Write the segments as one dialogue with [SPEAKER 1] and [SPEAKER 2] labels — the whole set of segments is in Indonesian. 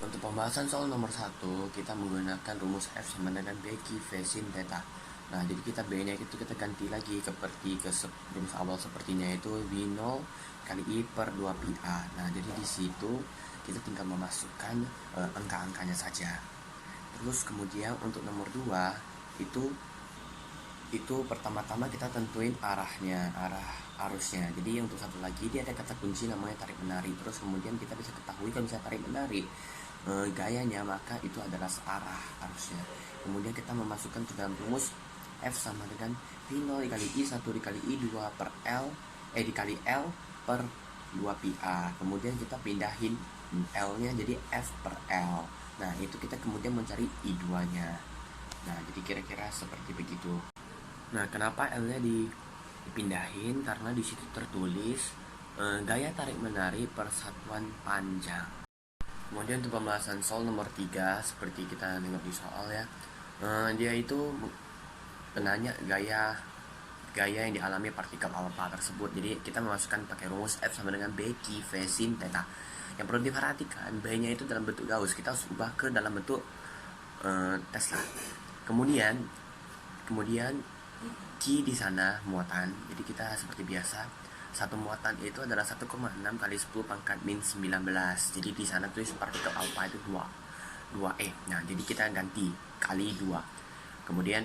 [SPEAKER 1] untuk pembahasan soal nomor satu, kita menggunakan rumus F sama dengan Beki V sin theta. Nah, jadi kita B-nya itu kita ganti lagi seperti ke rumus awal sepertinya itu V0 kali I per 2 pi A. Nah, jadi di situ kita tinggal memasukkan angka-angkanya saja. Terus kemudian untuk nomor 2 itu pertama-tama kita tentuin arahnya, arah arusnya. Jadi untuk satu lagi dia ada kata kunci namanya tarik menarik. Terus kemudian kita bisa ketahui kalau misalnya tarik menarik gayanya, maka itu adalah searah arusnya. Kemudian kita memasukkan ke dalam rumus F sama dengan V0 dikali I 1 dikali I 2 per L dikali L per 2 pi A. Kemudian kita pindahin L nya jadi F per L. Nah, itu kita kemudian mencari I2 nya. Nah, jadi kira-kira seperti begitu. Nah, kenapa L nya dipindahin? Karena di situ tertulis gaya tarik menarik per satuan panjang. Kemudian untuk pembahasan soal nomor 3, seperti kita lihat di soal ya, dia itu penanya gaya yang dialami partikel alfa tersebut. Jadi kita memasukkan pakai rumus F sama dengan Beki V sin theta. Yang perlu diperhatikan, B-nya itu dalam bentuk Gauss, kita harus ubah ke dalam bentuk Tesla. Kemudian Q di sana muatan. Jadi kita seperti biasa, satu muatan itu adalah 1,6 kali 10 pangkat min 19. Jadi di sana tulis partikel alfa itu 2E. Nah, jadi kita ganti kali 2. Kemudian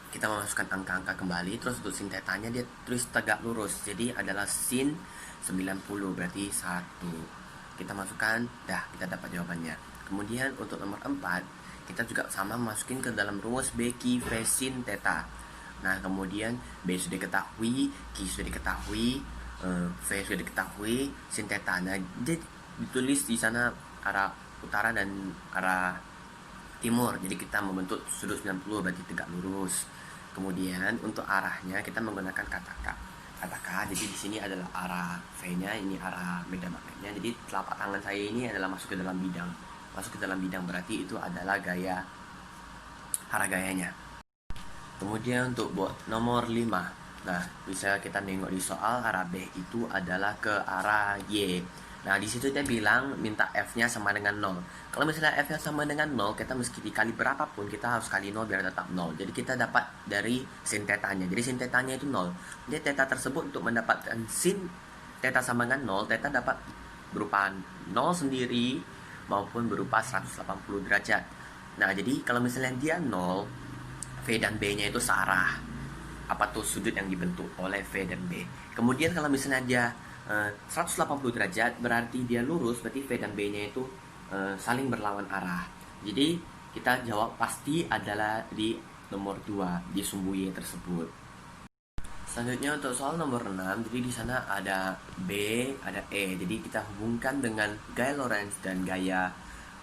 [SPEAKER 1] kita memasukkan angka-angka kembali. Terus untuk sin tetanya dia tulis tegak lurus. Jadi adalah sin 90 berarti 1. Kita masukkan, kita dapat jawabannya. Kemudian untuk nomor 4, kita juga sama masukin ke dalam rumus Beki V sin theta. Nah, kemudian B sudah diketahui, Q sudah diketahui, V sudah diketahui, sin theta. Nah, jadi ditulis di sana arah utara dan arah timur. Jadi kita membentuk sudut 90 berarti tegak lurus. Kemudian untuk arahnya kita menggunakan kata K. Kata K, jadi di sini adalah arah V-nya, ini arah medan magnetnya. Jadi telapak tangan saya ini adalah masuk ke dalam bidang. Masuk ke dalam bidang berarti itu adalah arah gayanya. Kemudian untuk buat nomor 5, nah bisa kita nengok di soal arah B itu adalah ke arah Y. Nah, di situ dia bilang minta F-nya sama dengan 0. Kalau misalnya F-nya sama dengan 0, kita meski dikali berapapun, kita harus kali 0 biar tetap 0. Jadi kita dapat dari sin tetanya. Jadi sin tetanya itu 0. Jadi theta tersebut untuk mendapatkan sin theta sama dengan 0, theta dapat berupa 0 sendiri maupun berupa 180 derajat. Nah, jadi kalau misalnya dia 0, V dan B-nya itu searah. Apa tuh sudut yang dibentuk oleh V dan B. Kemudian kalau misalnya dia 180 derajat berarti dia lurus, berarti V dan B-nya itu saling berlawan arah. Jadi kita jawab pasti adalah di nomor 2 di sumbu Y tersebut. Selanjutnya untuk soal nomor 6, jadi di sana ada B, ada E. Jadi kita hubungkan dengan gaya Lorentz dan gaya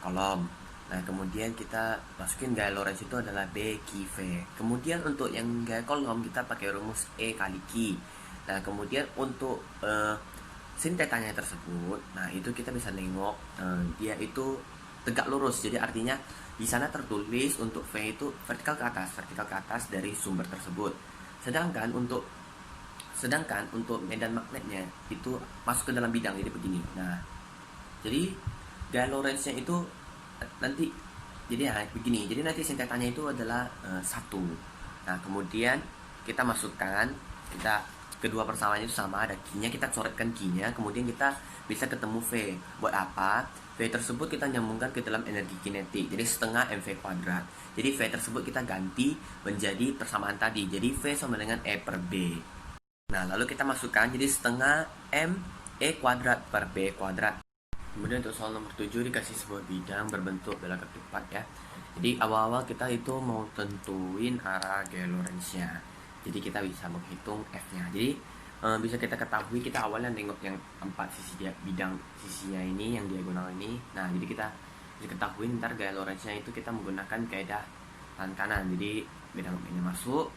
[SPEAKER 1] kolom. Nah, kemudian kita masukin gaya Lorentz itu adalah B Q V. Kemudian untuk yang gaya kolom kita pakai rumus E kali Q. Nah, kemudian untuk sin tetanya tersebut, nah itu kita bisa nengok dia itu tegak lurus. Jadi artinya di sana tertulis untuk V itu vertikal ke atas dari sumber tersebut. Sedangkan untuk medan magnetnya itu masuk ke dalam bidang, jadi begini. Nah, jadi gaya Lorentz-nya itu nanti jadi begini. Jadi nanti sin tetanya itu adalah 1. Nah, kemudian kita masukkan, kedua persamaannya itu sama, ada Q-nya, kita coretkan Q-nya, kemudian kita bisa ketemu V. Buat apa? V tersebut kita nyambungkan ke dalam energi kinetik, jadi setengah mv kuadrat. Jadi V tersebut kita ganti menjadi persamaan tadi, jadi V sama dengan E per B. Nah, lalu kita masukkan jadi setengah m E kuadrat per B kuadrat. Kemudian untuk soal nomor 7 dikasih sebuah bidang berbentuk bola ketupat ya. Jadi awal-awal kita itu mau tentuin arah gaya Lorentz-nya. Jadi kita bisa menghitung F-nya. Jadi bisa kita ketahui, kita awalnya nengok yang 4 sisi bidang sisinya ini, yang diagonal ini. Nah, jadi kita bisa ketahui ntar gaya Lorentz-nya itu kita menggunakan kaidah tangan kanan. Jadi bidang ini masuk,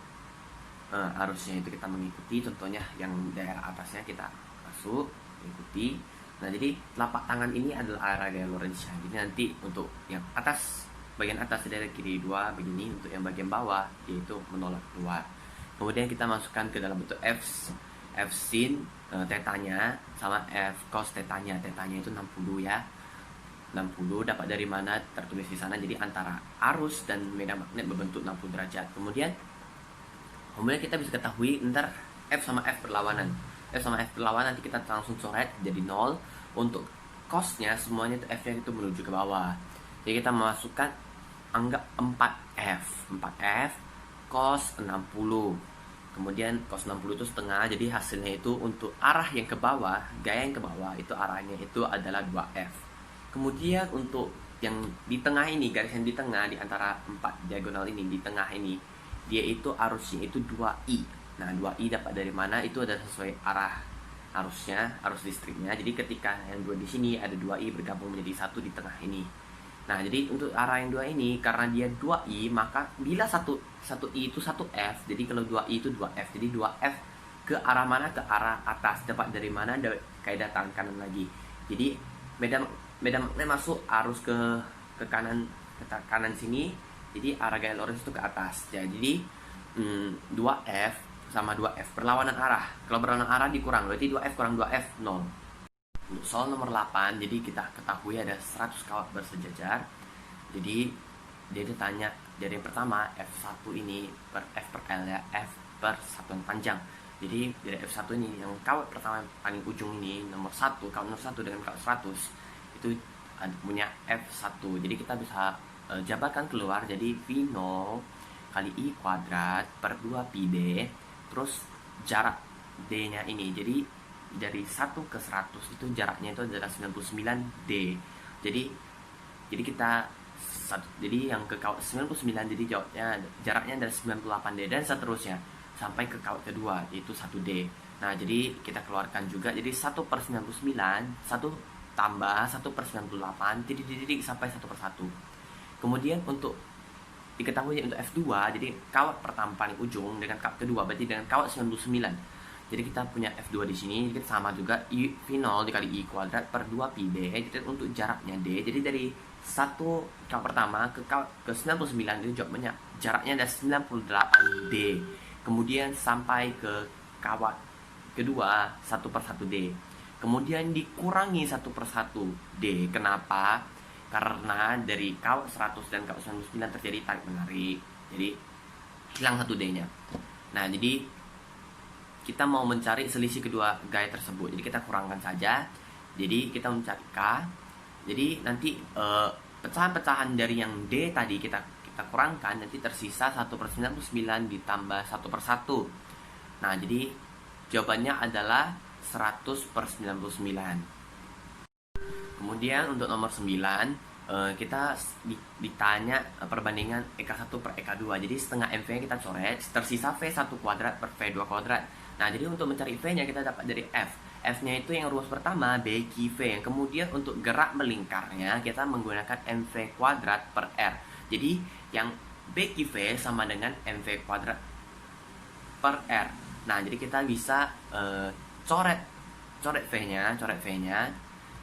[SPEAKER 1] arusnya itu kita mengikuti, contohnya yang daerah atasnya kita masuk, mengikuti. Nah, jadi telapak tangan ini adalah arah gaya Lorentz-nya. Jadi nanti untuk yang atas, bagian atas dari kiri 2 begini, untuk yang bagian bawah yaitu menolak keluar. Kemudian kita masukkan ke dalam bentuk F sin tetanya sama F cos tetanya. Tetanya itu 60 ya. 60 dapat dari mana, tertulis di sana. Jadi antara arus dan medan magnet berbentuk 60 derajat. Kemudian kita bisa ketahui ntar F sama F berlawanan. F sama F berlawanan, nanti kita langsung coret jadi 0. Untuk cosnya semuanya itu F nya itu menuju ke bawah. Jadi kita masukkan, anggap 4F cos 60. Kemudian cos 60 itu setengah, jadi hasilnya itu untuk arah yang ke bawah, gaya yang ke bawah, itu arahnya itu adalah 2F. Kemudian untuk yang di tengah ini, garis yang di tengah, di antara 4 diagonal ini, di tengah ini, dia itu arusnya itu 2I. Nah, 2I dapat dari mana? Itu adalah sesuai arah arusnya, arus listriknya. Jadi ketika yang 2 di sini ada 2I bergabung menjadi 1 di tengah ini. Nah, jadi untuk arah yang 2 ini, karena dia 2I, maka bila 1I itu 1F, jadi kalau 2I itu 2F. Jadi 2F ke arah mana? Ke arah atas. Dapat dari mana? Kaidah tangan kanan lagi. Jadi medan magnet masuk arus ke kanan, sini. Jadi arah gaya lurus itu ke atas. Jadi 2F sama 2F berlawanan arah. Kalau berlawanan arah dikurang, berarti 2F kurang 2F 0. Untuk soal nomor 8, jadi kita ketahui ada 100 kawat bersejajar. Jadi dia ditanya dari yang pertama F1 ini per F per L ya, F per satuan panjang. Jadi dari F1 ini yang kawat pertama yang paling ujung ini, nomor 1, kawat nomor 1 dengan kawat 100 itu punya F1. Jadi kita bisa jabarkan keluar, jadi V0 kali I kuadrat per 2πd, terus jarak D nya ini, jadi dari 1 ke 100 itu jaraknya itu adalah 99D. Jadi kita jadi yang ke kawat 99, jadi jaraknya adalah 98D dan seterusnya sampai ke kawat kedua yaitu 1D. Nah, jadi kita keluarkan juga, jadi 1 per 99, 1 tambah 1 per 98, titik sampai 1 per 1. Kemudian untuk diketahui untuk F2, jadi kawat pertama paling ujung dengan kawat kedua, berarti dengan kawat 99. Jadi kita punya F2 di sini, jadi sama juga V0 dikali I kuadrat per 2πd. Jadi untuk jaraknya D, jadi dari satu kawat pertama ke 99 itu jaraknya ada 98D. Kemudian sampai ke kawat kedua 1 per 1D. Kemudian dikurangi 1 per 1D. Kenapa? Karena dari kawat 100 dan kawat 99 terjadi tarik menarik. Jadi hilang 1D-nya. Nah, jadi kita mau mencari selisih kedua gaya tersebut. Jadi kita kurangkan saja. Jadi kita mencari K. Jadi nanti pecahan-pecahan dari yang D tadi kita kurangkan, nanti tersisa 1 per 99 ditambah 1 per 1. Nah, jadi jawabannya adalah 100 per 99. Kemudian untuk nomor 9, kita ditanya perbandingan EK1 per EK2. Jadi setengah MV kita coret, tersisa V1 kuadrat per V2 kuadrat. Nah, jadi untuk mencari V-nya kita dapat dari F. F-nya itu yang ruas pertama, BQV. Kemudian untuk gerak melingkarnya kita menggunakan MV kuadrat per R. Jadi yang BQV sama dengan MV kuadrat per R. Nah, jadi kita bisa coret V-nya.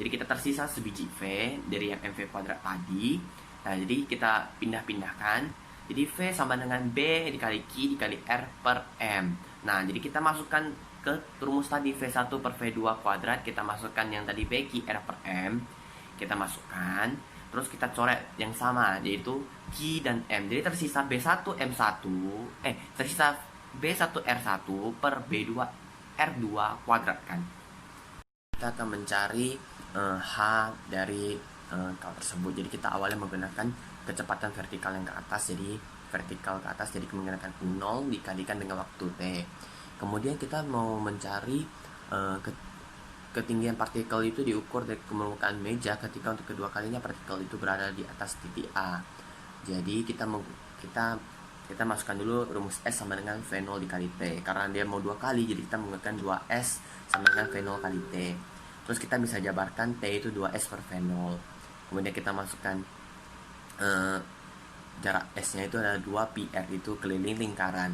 [SPEAKER 1] Jadi kita tersisa sebiji V dari yang MV kuadrat tadi. Nah, jadi kita pindah-pindahkan. Jadi V sama dengan B dikali Q dikali R per M. Nah, jadi kita masukkan ke rumus tadi V1 per V2 kuadrat. Kita masukkan yang tadi B, Q, R per M. Kita masukkan. Terus kita coret yang sama, yaitu Q dan M. Jadi tersisa B1 M1. Tersisa B1 R1 per B2 R2 kuadrat kan. Kita akan mencari H dari kawat tersebut. Jadi kita awalnya menggunakan kecepatan vertikal yang ke atas, jadi vertikal ke atas, jadi menggunakan 0 dikalikan dengan waktu T. Kemudian kita mau mencari ketinggian partikel itu diukur dari permukaan meja ketika untuk kedua kalinya partikel itu berada di atas titik A. Jadi kita masukkan dulu rumus S sama dengan V0 dikali T. Karena dia mau 2 kali, jadi kita menggunakan 2S sama dengan V0 kali T. Terus kita bisa jabarkan T itu 2S per V0. Kemudian kita masukkan jarak S-nya itu adalah 2πr, itu keliling lingkaran.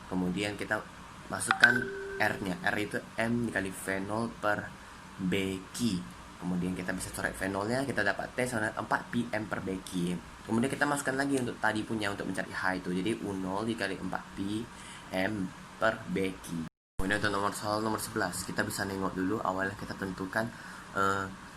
[SPEAKER 1] Kemudian kita masukkan R-nya. R itu M dikali V0 per BQ. Kemudian kita bisa coret V0-nya, kita dapat T sama 4πm per BQ. Kemudian kita masukkan lagi untuk tadi punya untuk mencari H itu. Jadi U0 dikali 4πm per BQ. Kemudian untuk nomor 11, kita bisa nengok dulu awalnya kita tentukan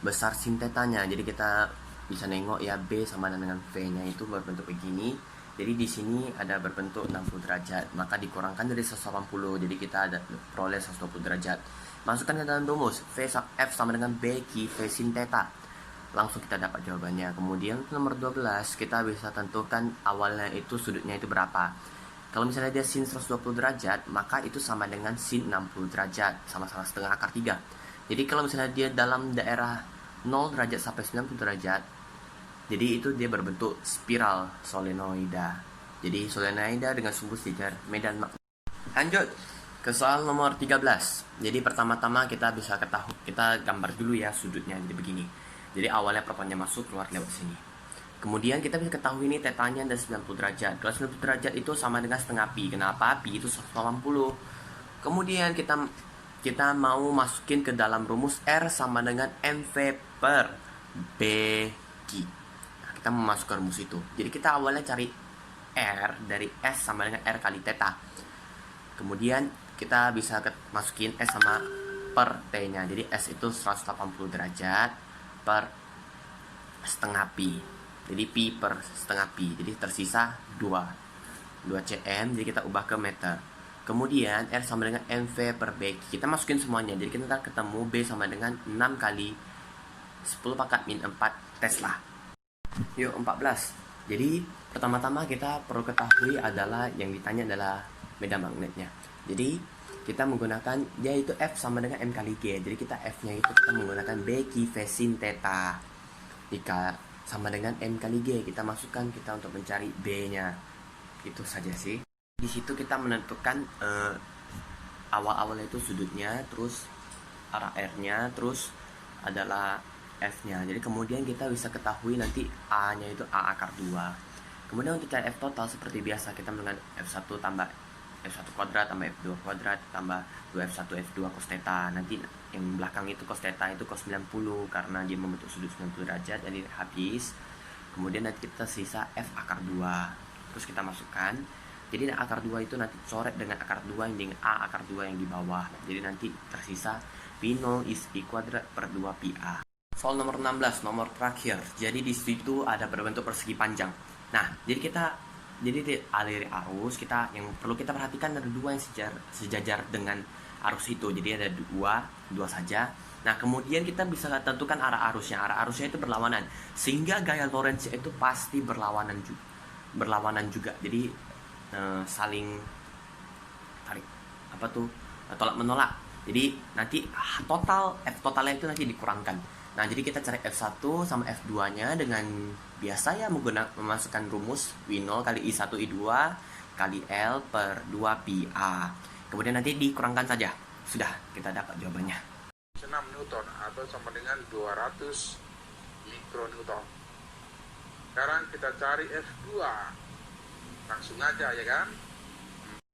[SPEAKER 1] besar sin tetanya. Jadi kita bisa nengok ya, B sama dengan V-nya itu berbentuk begini. Jadi di sini ada berbentuk 60 derajat, maka dikurangkan dari 180. Jadi kita ada peroleh 120 derajat. Masukkan ke dalam rumus, F sama dengan B Q V sin theta. Langsung kita dapat jawabannya. Kemudian nomor 12 kita bisa tentukan awalnya itu sudutnya itu berapa. Kalau misalnya dia sin 120 derajat, maka itu sama dengan sin 60 derajat, sama-sama setengah akar 3. Jadi kalau misalnya dia dalam daerah 0 derajat sampai 90 derajat, jadi itu dia berbentuk spiral solenoida. Jadi solenoida dengan sumbu sejajar medan magnet. Lanjut ke soal nomor 13. Jadi pertama-tama kita bisa ketahui, kita gambar dulu ya sudutnya, jadi begini. Jadi awalnya protonnya masuk, keluar lewat sini. Kemudian kita bisa ketahui ini tetanya ada 90 derajat. Kalau 90 derajat itu sama dengan setengah pi. Kenapa? Pi itu 180. Kemudian kita mau masukin ke dalam rumus R sama dengan mv per bq. Kita memasukkan rumus itu. Jadi kita awalnya cari R dari S sama dengan R kali theta. Kemudian kita bisa masukin S sama per T-nya. Jadi S itu 180 derajat per setengah pi. Jadi pi per setengah pi. Jadi tersisa 2 cm. Jadi kita ubah ke meter. Kemudian R sama dengan mv per B. Kita masukin semuanya. Jadi kita ketemu B sama dengan 6 kali 10 pangkat min 4 Tesla. Yuk 14. Jadi pertama-tama kita perlu ketahui adalah yang ditanya adalah medan magnetnya. Jadi kita menggunakan yaitu F sama dengan M kali G. Jadi kita F-nya itu kita menggunakan B Q V sin theta. Jika sama dengan M kali G, kita masukkan kita untuk mencari B-nya. Itu saja sih. Di situ kita menentukan awal-awalnya itu sudutnya, terus arah R-nya, terus adalah F-nya. Jadi kemudian kita bisa ketahui nanti A-nya itu A akar 2. Kemudian untuk cari F total seperti biasa, kita menggunakan F1 tambah F1 kuadrat tambah F2 kuadrat tambah 2F1 F2 cos theta. Nanti yang belakang itu cos theta itu cos 90 karena dia membentuk sudut 90 derajat, jadi habis. Kemudian nanti kita sisa F akar 2. Terus kita masukkan. Jadi akar 2 itu nanti coret dengan akar 2 yang dengan A akar 2 yang di bawah. Jadi nanti tersisa P0 is I kuadrat per 2 pi A. Soal nomor 16, nomor terakhir. Jadi di situ ada berbentuk persegi panjang. Nah, jadi di aliri arus kita yang perlu kita perhatikan ada 2 yang sejajar dengan arus itu. Jadi ada 2 saja. Nah, kemudian kita bisa tentukan arah arusnya. Arah arusnya itu berlawanan. Sehingga gaya Lorentz itu pasti berlawanan juga. Jadi saling tarik tolak menolak. Jadi nanti F totalnya itu nanti dikurangkan. Nah, jadi kita cari F1 sama F2-nya dengan biasa ya memasukkan rumus W0 kali I1 I2 kali L per 2 pi A. Kemudian nanti dikurangkan saja. Sudah, kita dapat jawabannya.
[SPEAKER 2] 6 Newton atau sama dengan 200 mikronewton. Sekarang kita cari F2. Langsung aja ya kan?